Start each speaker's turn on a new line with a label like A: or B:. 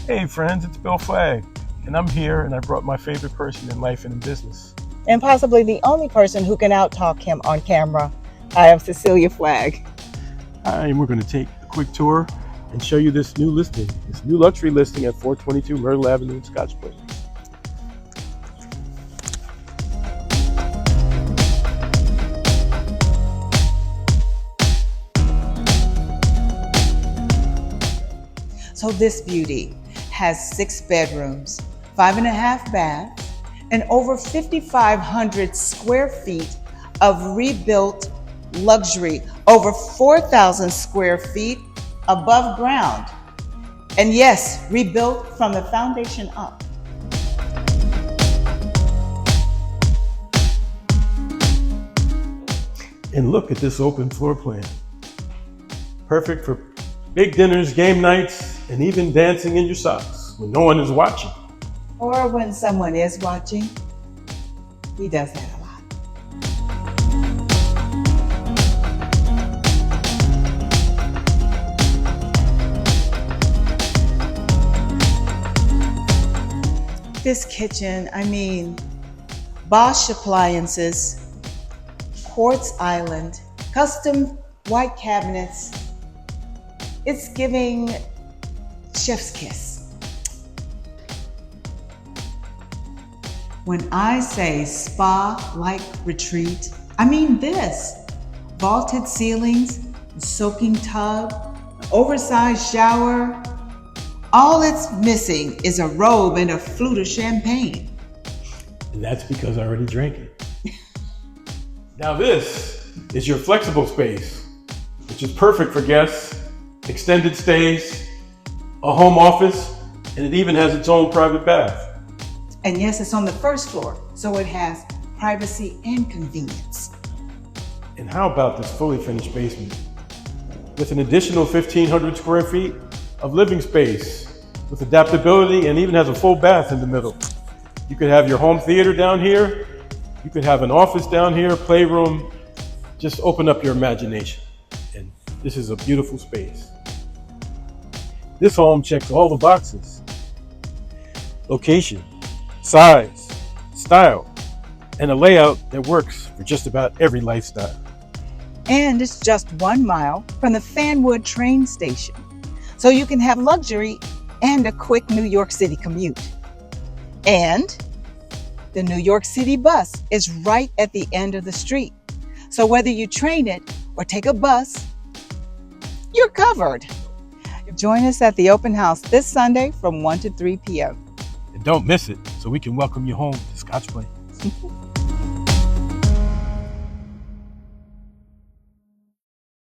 A: Hey friends, it's Bill Flagg, and I'm here and I brought my favorite person in life and in business.
B: And possibly the only person who can outtalk him on camera. I am Cecilia Flagg.
A: Hi, and we're going to take a quick tour and show you this new luxury listing at 422 Myrtle Avenue in Scotch Plains.
B: So this beauty has 6 bedrooms, 5.5 baths, and over 5,500 square feet of rebuilt luxury, over 4,000 square feet above ground. And yes, rebuilt from the foundation up.
A: And look at this open floor plan. Perfect for big dinners, game nights, and even dancing in your socks when no one is watching.
B: Or when someone is watching. He does that a lot. This kitchen, Bosch appliances, quartz island, custom white cabinets. It's giving chef's kiss. When I say spa-like retreat, I mean this. Vaulted ceilings, a soaking tub, an oversized shower. All it's missing is a robe and a flute of champagne.
A: And that's because I already drank it. Now this is your flexible space, which is perfect for guests, extended stays, a home office, and it even has its own private bath.
B: And yes, it's on the first floor, so it has privacy and convenience.
A: And how about this fully finished basement? With an additional 1,500 square feet of living space with adaptability and even has a full bath in the middle. You could have your home theater down here. You could have an office down here, playroom. Just open up your imagination. And this is a beautiful space. This home checks all the boxes. Location, size, style, and a layout that works for just about every lifestyle.
B: And it's just 1 mile from the Fanwood train station. So you can have luxury and a quick New York City commute. And the New York City bus is right at the end of the street. So whether you train it or take a bus, you're covered. Join us at the open house this Sunday from 1 to 3 p.m.
A: And don't miss it so we can welcome you home to Scotch Plains.